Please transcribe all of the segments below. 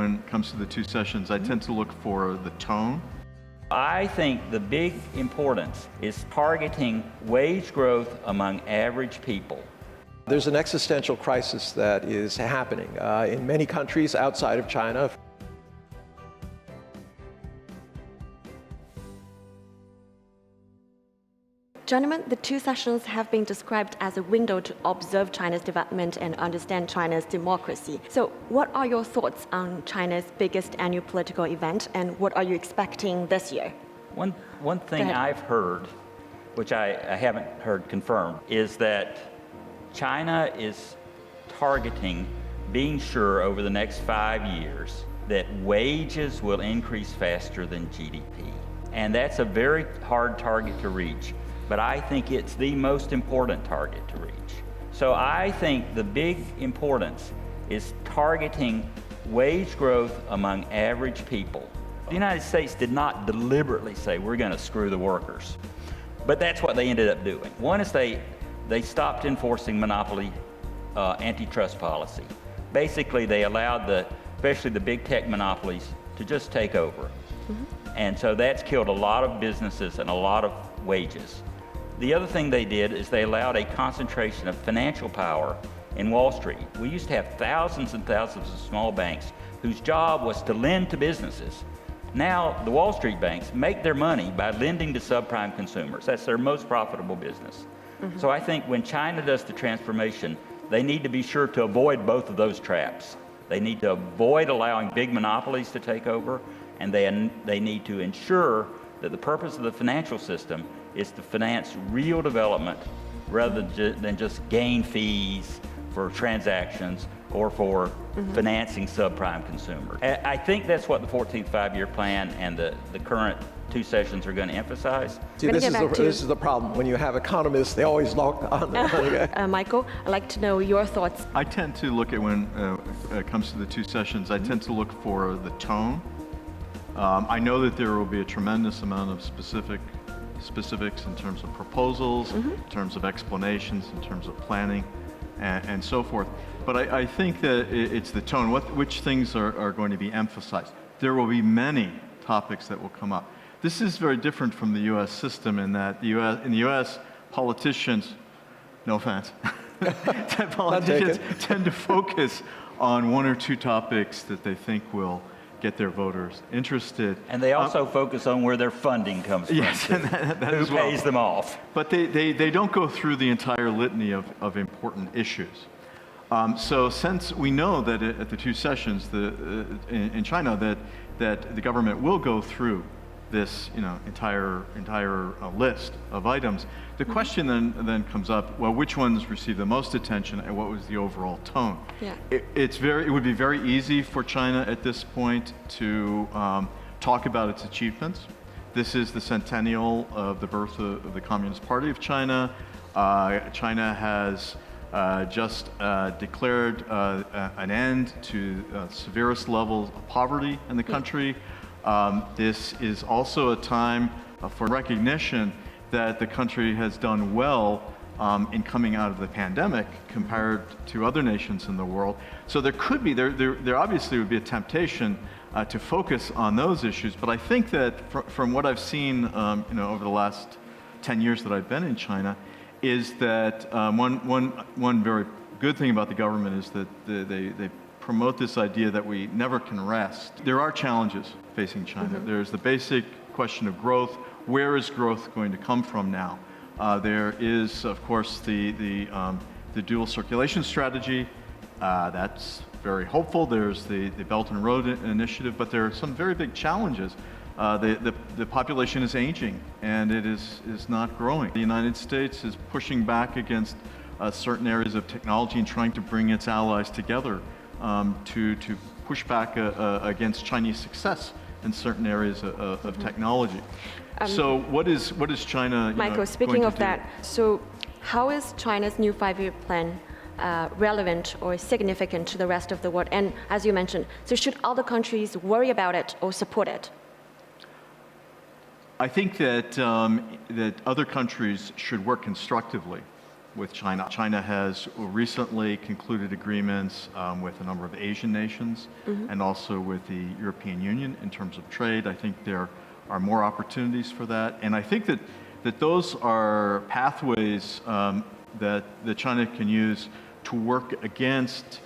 when it comes to the two sessions, I tend to look for the tone. I think the big importance is targeting wage growth among average people. There's an existential crisis that is happening in many countries outside of China. Gentlemen, the two sessions have been described as a window to observe China's development and understand China's democracy. So what are your thoughts on China's biggest annual political event, and what are you expecting this year? One thing I've heard, which I haven't heard confirmed, is that China is targeting being sure over the next 5 years that wages will increase faster than GDP. And that's a very hard target to reach, but I think it's the most important target to reach. So I think the big importance is targeting wage growth among average people. The United States did not deliberately say we're going to screw the workers, but that's what they ended up doing. One is they stopped enforcing monopoly antitrust policy. Basically, they allowed especially the big tech monopolies to just take over. And so that's killed a lot of businesses and a lot of wages. The other thing they did is they allowed a concentration of financial power in Wall Street. We used to have thousands and thousands of small banks whose job was to lend to businesses. Now, the Wall Street banks make their money by lending to subprime consumers. That's their most profitable business. So I think when China does the transformation, they need to be sure to avoid both of those traps. They need to avoid allowing big monopolies to take over, and they need to ensure that the purpose of the financial system is to finance real development rather than just gain fees for transactions or for financing subprime consumers. I think that's what the 14th five-year plan and the current two sessions are going to emphasize. See, this is the problem. When you have economists, they always lock on. Michael, I'd like to know your thoughts. I tend to look at when it comes to the two sessions, I tend to look for the tone. I know that there will be a tremendous amount of specifics in terms of proposals, in terms of explanations, in terms of planning, and so forth. But I think that it's the tone, which things are going to be emphasized. There will be many topics that will come up. This is very different from the U.S. system in that in the U.S., politicians, no offense, politicians tend to focus on one or two topics that they think will get their voters interested. And they also focus on where their funding comes from. Yes, and that who pays them off. But they don't go through the entire litany of important issues. So since we know that at the two sessions in China that the government will go through this entire list of items, the question then comes up, well, which ones receive the most attention and what was the overall tone? Yeah. It would be very easy for China at this point to talk about its achievements. This is the centennial of the birth of the Communist Party of China. China has just declared an end to severest levels of poverty in the country. This is also a time for recognition that the country has done well in coming out of the pandemic compared to other nations in the world. So there obviously would be a temptation to focus on those issues, but I think that from what I've seen over the last 10 years that I've been in China, is that one very good thing about the government is that they promote this idea that we never can rest. There are challenges facing China. There's the basic question of growth. Where is growth going to come from now? There is, of course, the dual circulation strategy. That's very hopeful. There's the Belt and Road Initiative, but there are some very big challenges. The population is aging, and it is not growing. The United States is pushing back against certain areas of technology and trying to bring its allies together to push back against Chinese success in certain areas of technology. So what is China? Michael, speaking of that, so how is China's new five-year plan relevant or significant to the rest of the world? And as you mentioned, so should other countries worry about it or support it? I think that that other countries should work constructively with China. China has recently concluded agreements with a number of Asian nations and also with the European Union in terms of trade. I think there are more opportunities for that. And I think that those are pathways that China can use to work against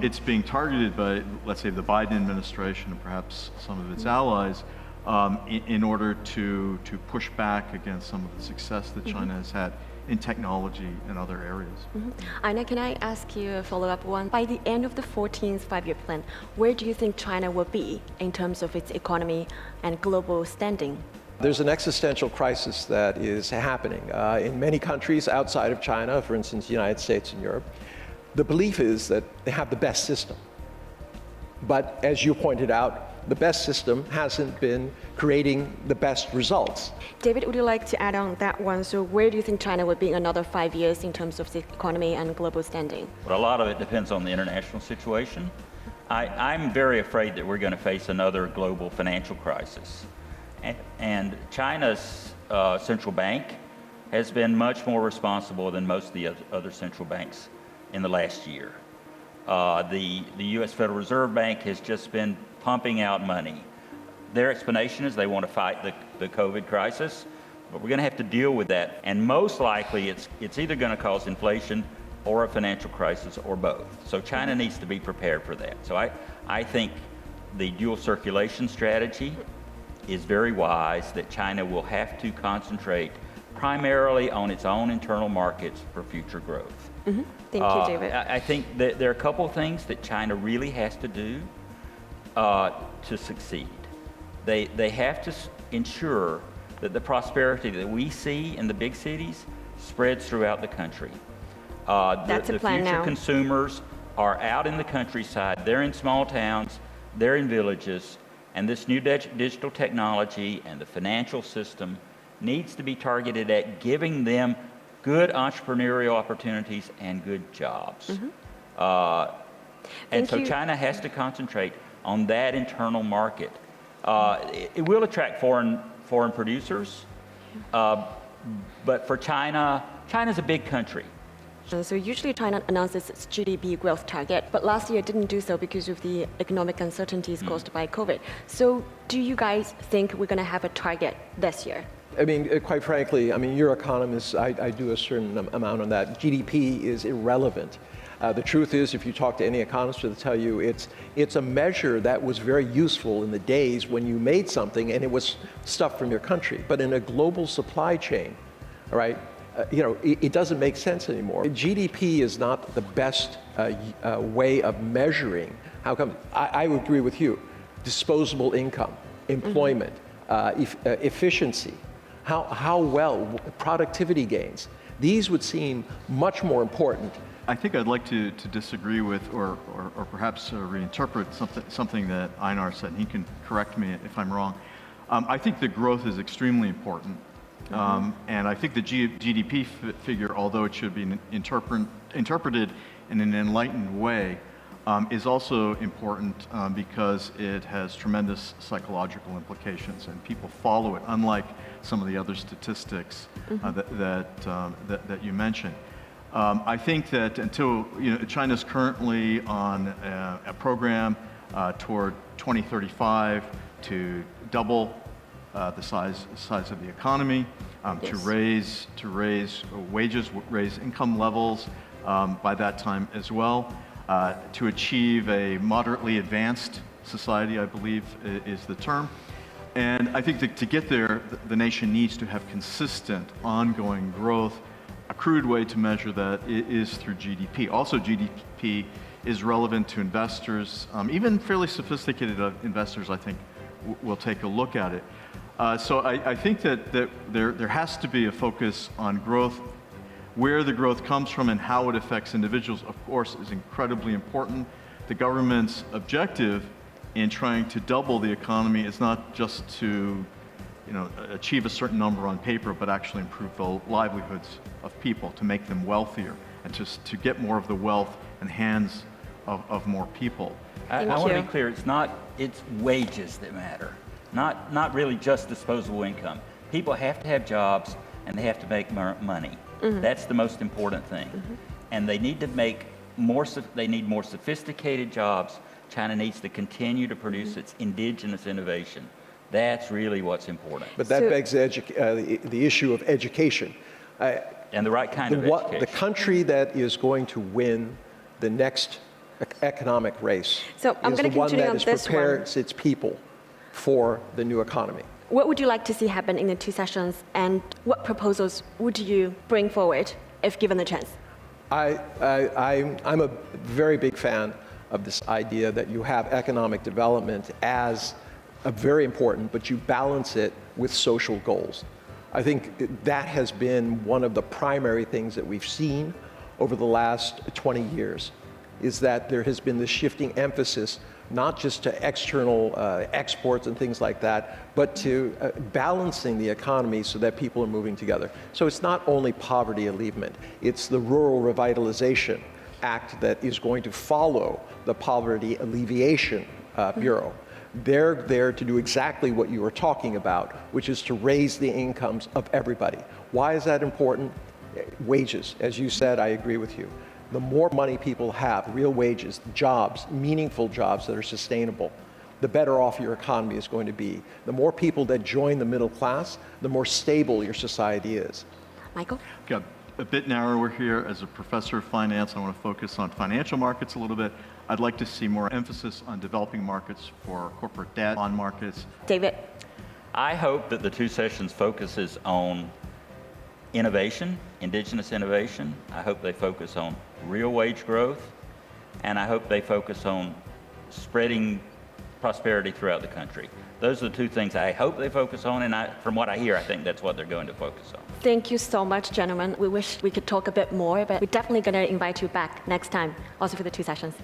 it's being targeted by, let's say, the Biden administration and perhaps some of its allies in order to push back against some of the success that China has had in technology and other areas. Aina, can I ask you a follow-up one? By the end of the 14th five-year plan, where do you think China will be in terms of its economy and global standing? There's an existential crisis that is happening in many countries outside of China, for instance, the United States and Europe. The belief is that they have the best system. But as you pointed out, the best system hasn't been creating the best results. David, would you like to add on that one? So where do you think China would be in another 5 years in terms of the economy and global standing? But a lot of it depends on the international situation. I'm very afraid that we're going to face another global financial crisis. And China's central bank has been much more responsible than most of the other central banks in the last year. The U.S. Federal Reserve Bank has just been pumping out money. Their explanation is they want to fight the COVID crisis, but we're going to have to deal with that. And most likely it's either going to cause inflation or a financial crisis or both. So China needs to be prepared for that. So I think the dual circulation strategy is very wise, that China will have to concentrate primarily on its own internal markets for future growth. Thank you, David. I think that there are a couple of things that China really has to do to succeed. They have to ensure that the prosperity that we see in the big cities spreads throughout the country. That's a plan now. The future consumers are out in the countryside. They're in small towns. They're in villages. And this new digital technology and the financial system needs to be targeted at giving them good entrepreneurial opportunities and good jobs. And so China has to concentrate on that internal market. It will attract foreign producers, but for China's a big country. So usually China announces its GDP growth target, but last year it didn't do so because of the economic uncertainties caused by COVID. So do you guys think we're going to have a target this year? I mean, quite frankly, you're economists, I do a certain amount on that. GDP is irrelevant. The truth is, if you talk to any economist, they'll tell you it's a measure that was very useful in the days when you made something and it was stuff from your country. But in a global supply chain, all right, it doesn't make sense anymore. GDP is not the best way of measuring how come. I would agree with you. Disposable income, employment, efficiency, how well, productivity gains. These would seem much more important. I think I'd like to disagree with or perhaps reinterpret something that Einar said, and he can correct me if I'm wrong. I think the growth is extremely important. And I think the GDP figure, although it should be interpreted in an enlightened way, is also important because it has tremendous psychological implications, and people follow it, unlike some of the other statistics that you mentioned. I think that until China's currently on a program toward 2035 to double the size of the economy, to raise wages, raise income levels by that time as well, to achieve a moderately advanced society, I believe is the term. And I think that to get there, the nation needs to have consistent, ongoing growth. A crude way to measure that is through GDP. Also, GDP is relevant to investors, even fairly sophisticated investors, I think, will take a look at it. So I think that there has to be a focus on growth. Where the growth comes from and how it affects individuals, of course, is incredibly important. The government's objective in trying to double the economy is not just to achieve a certain number on paper, but actually improve the livelihoods of people, to make them wealthier, and to get more of the wealth in hands of more people. I want to be clear, it's wages that matter. Not really just disposable income. People have to have jobs and they have to make money. That's the most important thing. And they need to make they need more sophisticated jobs. China needs to continue to produce its indigenous innovation. That's really what's important. But that begs the issue of education. And the right kind of education. The country that is going to win the next economic race So I'm is going the to one continue that on is this prepares its people for the new economy. What would you like to see happen in the two sessions, and what proposals would you bring forward if given the chance? I'm a very big fan of this idea that you have economic development as a very important, but you balance it with social goals. I think that has been one of the primary things that we've seen over the last 20 years, is that there has been this shifting emphasis not just to external exports and things like that, but to balancing the economy so that people are moving together. So it's not only poverty alleviation, it's the Rural Revitalization Act that is going to follow the Poverty Alleviation Bureau. They're there to do exactly what you were talking about, which is to raise the incomes of everybody. Why is that important? Wages, as you said, I agree with you. The more money people have, real wages, jobs, meaningful jobs that are sustainable, the better off your economy is going to be. The more people that join the middle class, the more stable your society is. Michael? Got a bit narrower here. As a professor of finance, I want to focus on financial markets a little bit. I'd like to see more emphasis on developing markets for corporate debt, bond markets. David? I hope that the two sessions focuses on innovation, indigenous innovation. I hope they focus on real wage growth, and I hope they focus on spreading prosperity throughout the country. Those are the two things I hope they focus on, and from what I hear, I think that's what they're going to focus on. Thank you so much, gentlemen. We wish we could talk a bit more, but we're definitely going to invite you back next time, also for the two sessions.